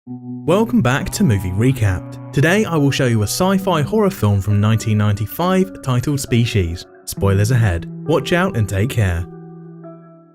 Welcome back to Movie Recapped. Today I will show you a sci-fi horror film from 1995 titled Species. Spoilers ahead. Watch out and take care.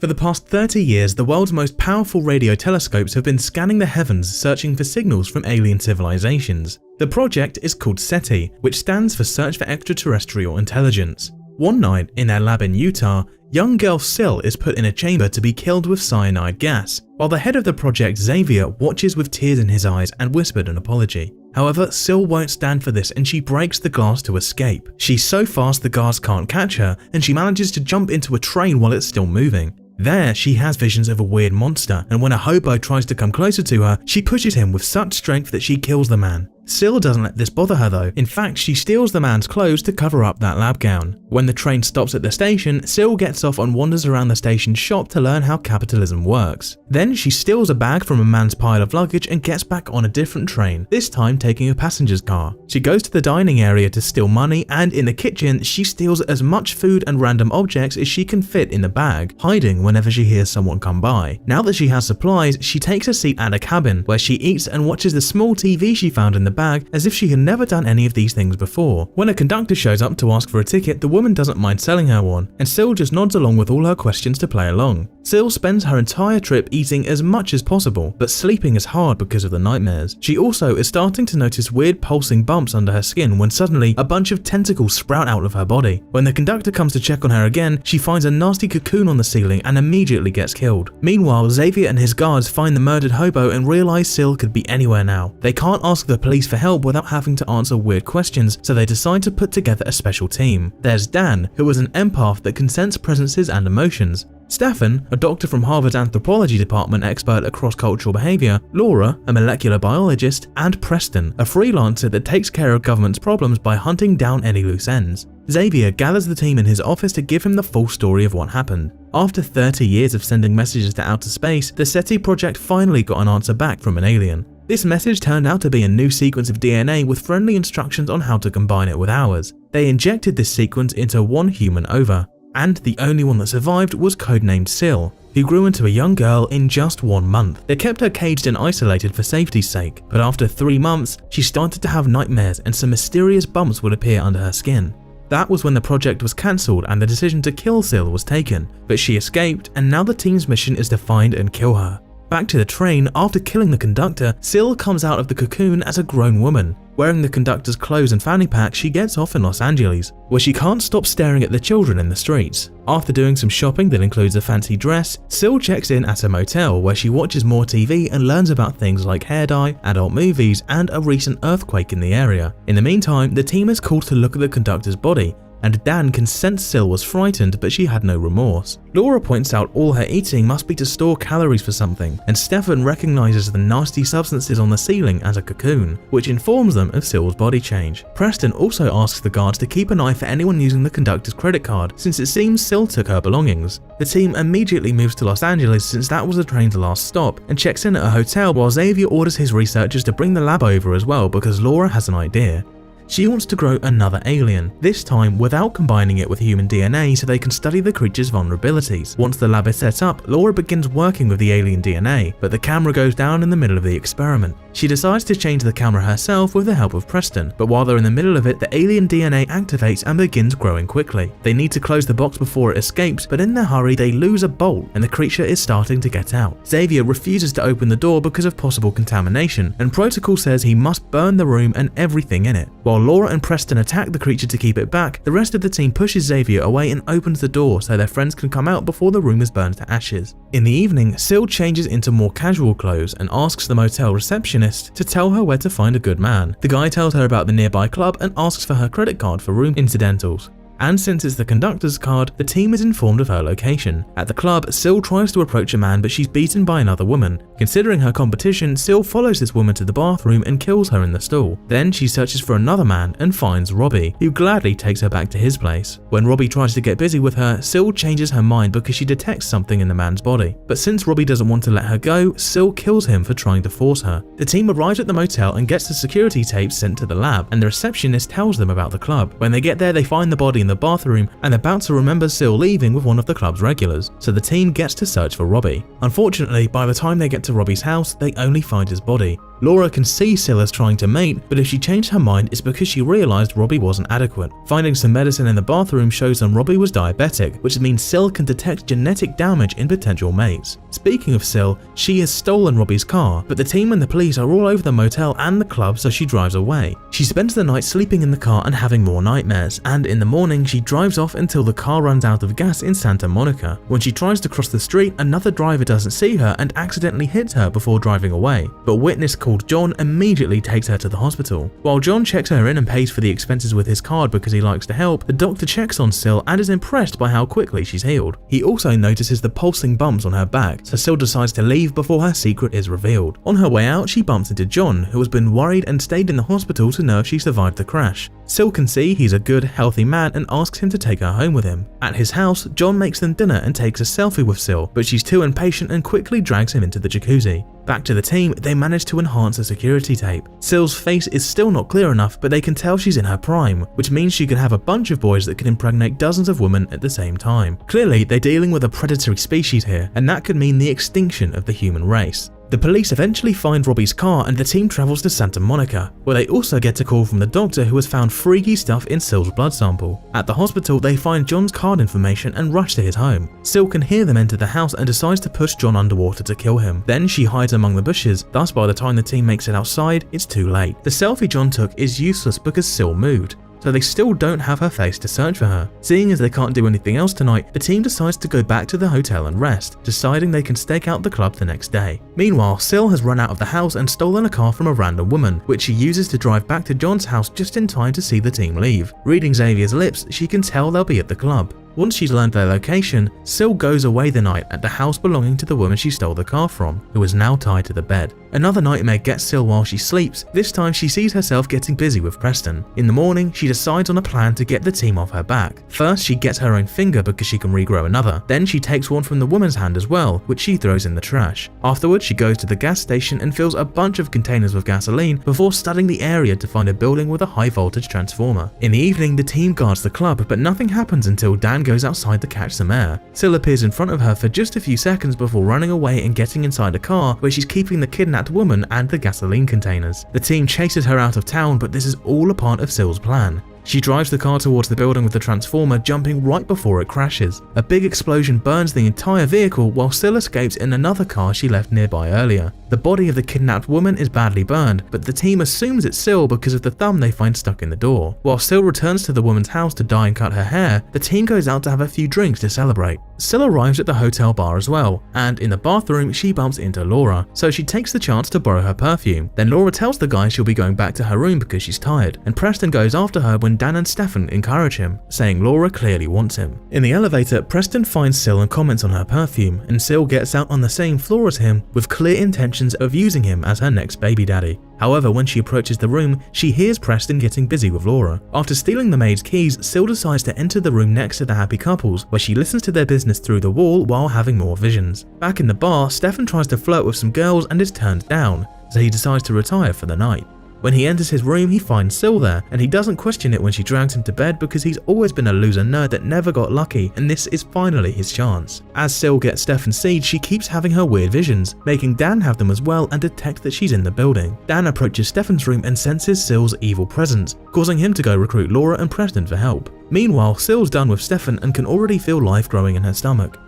For the past 30 years, the world's most powerful radio telescopes have been scanning the heavens searching for signals from alien civilizations. The project is called SETI, which stands for Search for Extraterrestrial Intelligence. One night, in their lab in Utah, young girl Sil is put in a chamber to be killed with cyanide gas, while the head of the project, Xavier, watches with tears in his eyes and whispered an apology. However, Sil won't stand for this and she breaks the glass to escape. She's so fast the guards can't catch her, and she manages to jump into a train while it's still moving. There, she has visions of a weird monster, and when a hobo tries to come closer to her, she pushes him with such strength that she kills the man. Sil doesn't let this bother her though. In fact, she steals the man's clothes to cover up that lab gown. When the train stops at the station, Sil gets off and wanders around the station's shop to learn how capitalism works. Then she steals a bag from a man's pile of luggage and gets back on a different train, this time taking a passenger's car. She goes to the dining area to steal money, and in the kitchen, she steals as much food and random objects as she can fit in the bag, hiding whenever she hears someone come by. Now that she has supplies, she takes a seat at a cabin where she eats and watches the small TV she found in the bag as if she had never done any of these things before. When a conductor shows up to ask for a ticket, the woman doesn't mind selling her one, and Sil just nods along with all her questions to play along. Sil spends her entire trip eating as much as possible, but sleeping is hard because of the nightmares. She also is starting to notice weird pulsing bumps under her skin when suddenly a bunch of tentacles sprout out of her body. When the conductor comes to check on her again, she finds a nasty cocoon on the ceiling and immediately gets killed. Meanwhile, Xavier and his guards find the murdered hobo and realize Sil could be anywhere now. They can't ask the police for help without having to answer weird questions, so they decide to put together a special team. There's Dan, who is an empath that can sense presences and emotions. Stefan, a doctor from Harvard's anthropology department expert at cross-cultural behavior, Laura, a molecular biologist, and Preston, a freelancer that takes care of government's problems by hunting down any loose ends. Xavier gathers the team in his office to give him the full story of what happened. After 30 years of sending messages to outer space, the SETI project finally got an answer back from an alien. This message turned out to be a new sequence of DNA with friendly instructions on how to combine it with ours. They injected this sequence into one human ova, and the only one that survived was codenamed Sil, who grew into a young girl in just 1 month. They kept her caged and isolated for safety's sake, but after 3 months, she started to have nightmares and some mysterious bumps would appear under her skin. That was when the project was cancelled and the decision to kill Sil was taken, but she escaped, and now the team's mission is to find and kill her. Back to the train, after killing the conductor, Sil comes out of the cocoon as a grown woman. Wearing the conductor's clothes and fanny pack, she gets off in Los Angeles, where she can't stop staring at the children in the streets. After doing some shopping that includes a fancy dress, Sil checks in at a motel where she watches more TV and learns about things like hair dye, adult movies, and a recent earthquake in the area. In the meantime, the team is called to look at the conductor's body, and Dan can sense Sil was frightened, but she had no remorse. Laura points out all her eating must be to store calories for something, and Stefan recognizes the nasty substances on the ceiling as a cocoon, which informs them of Sil's body change. Preston also asks the guards to keep an eye for anyone using the conductor's credit card, since it seems Sil took her belongings. The team immediately moves to Los Angeles since that was the train's last stop, and checks in at a hotel while Xavier orders his researchers to bring the lab over as well because Laura has an idea. She wants to grow another alien, this time without combining it with human DNA so they can study the creature's vulnerabilities. Once the lab is set up, Laura begins working with the alien DNA, but the camera goes down in the middle of the experiment. She decides to change the camera herself with the help of Preston, but while they're in the middle of it, the alien DNA activates and begins growing quickly. They need to close the box before it escapes, but in their hurry they lose a bolt and the creature is starting to get out. Xavier refuses to open the door because of possible contamination, and Protocol says he must burn the room and everything in it. While Laura and Preston attack the creature to keep it back, the rest of the team pushes Xavier away and opens the door so their friends can come out before the room is burned to ashes. In the evening, Sil changes into more casual clothes and asks the motel receptionist to tell her where to find a good man. The guy tells her about the nearby club and asks for her credit card for room incidentals. And since it's the conductor's card, the team is informed of her location. At the club, Sil tries to approach a man, but she's beaten by another woman. Considering her competition, Sil follows this woman to the bathroom and kills her in the stall. Then she searches for another man and finds Robbie, who gladly takes her back to his place. When Robbie tries to get busy with her, Sil changes her mind because she detects something in the man's body. But since Robbie doesn't want to let her go, Sil kills him for trying to force her. The team arrives at the motel and gets the security tapes sent to the lab, and the receptionist tells them about the club. When they get there, they find the body in the bathroom and about to remember Sil leaving with one of the club's regulars, so the team gets to search for Robbie. Unfortunately, by the time they get to Robbie's house, they only find his body. Laura can see Sil as trying to mate, but if she changed her mind it's because she realized Robbie wasn't adequate. Finding some medicine in the bathroom shows them Robbie was diabetic, which means Sil can detect genetic damage in potential mates. Speaking of Sil, she has stolen Robbie's car, but the team and the police are all over the motel and the club, so she drives away. She spends the night sleeping in the car and having more nightmares, and in the morning she drives off until the car runs out of gas in Santa Monica. When she tries to cross the street, another driver doesn't see her and accidentally hits her before driving away, but a witness called John immediately takes her to the hospital. While John checks her in and pays for the expenses with his card because he likes to help, the doctor checks on Sil and is impressed by how quickly she's healed. He also notices the pulsing bumps on her back, so Sil decides to leave before her secret is revealed. On her way out, she bumps into John, who has been worried and stayed in the hospital to know if she survived the crash. Sil can see he's a good, healthy man and asks him to take her home with him. At his house, John makes them dinner and takes a selfie with Sil, but she's too impatient and quickly drags him into the jacuzzi. Back to the team, they manage to enhance the security tape. Sil's face is still not clear enough, but they can tell she's in her prime, which means she can have a bunch of boys that can impregnate dozens of women at the same time. Clearly, they're dealing with a predatory species here, and that could mean the extinction of the human race. The police eventually find Robbie's car and the team travels to Santa Monica, where they also get a call from the doctor who has found freaky stuff in Sil's blood sample. At the hospital, they find John's card information and rush to his home. Sil can hear them enter the house and decides to push John underwater to kill him. Then she hides among the bushes, thus by the time the team makes it outside, it's too late. The selfie John took is useless because Sil moved, so they still don't have her face to search for her. Seeing as they can't do anything else tonight, the team decides to go back to the hotel and rest, deciding they can stake out the club the next day. Meanwhile, Sil has run out of the house and stolen a car from a random woman, which she uses to drive back to John's house just in time to see the team leave. Reading Xavier's lips, she can tell they'll be at the club. Once she's learned their location, Sil goes away the night at the house belonging to the woman she stole the car from, who is now tied to the bed. Another nightmare gets Sil while she sleeps. This time she sees herself getting busy with Preston. In the morning, she decides on a plan to get the team off her back. First, she gets her own finger because she can regrow another. Then she takes one from the woman's hand as well, which she throws in the trash. Afterwards, she goes to the gas station and fills a bunch of containers with gasoline before studying the area to find a building with a high voltage transformer. In the evening, the team guards the club, but nothing happens until Dan goes outside to catch some air. Sil appears in front of her for just a few seconds before running away and getting inside a car where she's keeping the kidnapped woman and the gasoline containers. The team chases her out of town, but this is all a part of Sil's plan. She drives the car towards the building with the transformer, jumping right before it crashes. A big explosion burns the entire vehicle while Sil escapes in another car she left nearby earlier. The body of the kidnapped woman is badly burned, but the team assumes it's Sil because of the thumb they find stuck in the door. While Sil returns to the woman's house to dye and cut her hair, the team goes out to have a few drinks to celebrate. Sil arrives at the hotel bar as well, and in the bathroom she bumps into Laura, so she takes the chance to borrow her perfume. Then Laura tells the guy she'll be going back to her room because she's tired, and Preston goes after her when Dan and Stefan encourage him, saying Laura clearly wants him. In the elevator, Preston finds Sil and comments on her perfume, and Sil gets out on the same floor as him with clear intentions of using him as her next baby daddy. However, when she approaches the room, she hears Preston getting busy with Laura. After stealing the maid's keys, Sil decides to enter the room next to the happy couples, where she listens to their business through the wall while having more visions. Back in the bar, Stefan tries to flirt with some girls and is turned down, so he decides to retire for the night. When he enters his room, he finds Sil there, and he doesn't question it when she drags him to bed because he's always been a loser nerd that never got lucky, and this is finally his chance. As Sil gets Stefan's seed, she keeps having her weird visions, making Dan have them as well and detect that she's in the building. Dan approaches Stefan's room and senses Sil's evil presence, causing him to go recruit Laura and Preston for help. Meanwhile, Sil's done with Stefan and can already feel life growing in her stomach.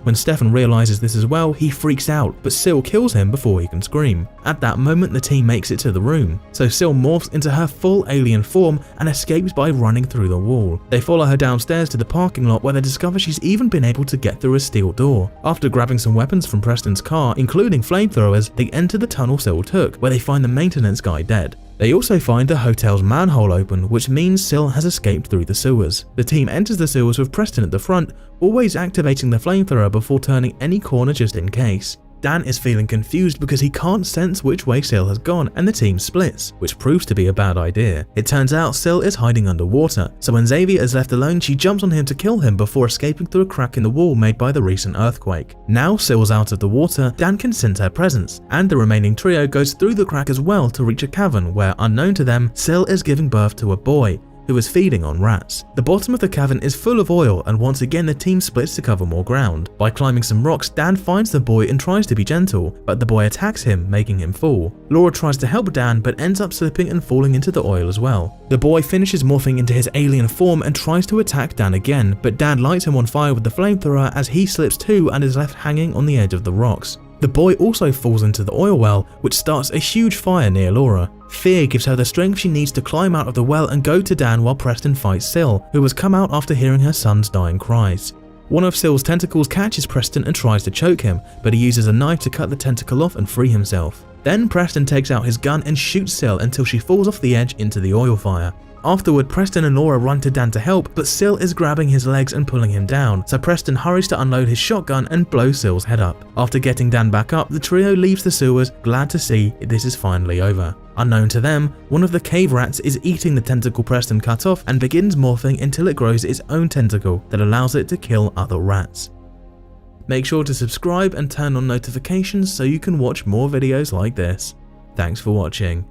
When Stefan realizes this as well, he freaks out, but Sil kills him before he can scream. At that moment, the team makes it to the room, so Sil morphs into her full alien form and escapes by running through the wall. They follow her downstairs to the parking lot where they discover she's even been able to get through a steel door. After grabbing some weapons from Preston's car, including flamethrowers, they enter the tunnel Sil took, where they find the maintenance guy dead. They also find the hotel's manhole open, which means Sil has escaped through the sewers. The team enters the sewers with Preston at the front, always activating the flamethrower before turning any corner just in case. Dan is feeling confused because he can't sense which way Sil has gone, and the team splits, which proves to be a bad idea. It turns out Sil is hiding underwater, so when Xavier is left alone, she jumps on him to kill him before escaping through a crack in the wall made by the recent earthquake. Now Sil's out of the water, Dan can sense her presence, and the remaining trio goes through the crack as well to reach a cavern where, unknown to them, Sil is giving birth to a boy, who is feeding on rats. The bottom of the cavern is full of oil, and once again the team splits to cover more ground. By climbing some rocks, Dan finds the boy and tries to be gentle, but the boy attacks him, making him fall. Laura tries to help Dan but ends up slipping and falling into the oil as well. The boy finishes morphing into his alien form and tries to attack Dan again, but Dan lights him on fire with the flamethrower as he slips too and is left hanging on the edge of the rocks. The boy also falls into the oil well, which starts a huge fire near Laura. Fear gives her the strength she needs to climb out of the well and go to Dan while Preston fights Sil, who has come out after hearing her son's dying cries. One of Sil's tentacles catches Preston and tries to choke him, but he uses a knife to cut the tentacle off and free himself. Then Preston takes out his gun and shoots Sil until she falls off the edge into the oil fire. Afterward, Preston and Laura run to Dan to help, but Sil is grabbing his legs and pulling him down, so Preston hurries to unload his shotgun and blow Sil's head up. After getting Dan back up, the trio leaves the sewers, glad to see this is finally over. Unknown to them, one of the cave rats is eating the tentacle Preston cut off and begins morphing until it grows its own tentacle that allows it to kill other rats. Make sure to subscribe and turn on notifications so you can watch more videos like this. Thanks for watching.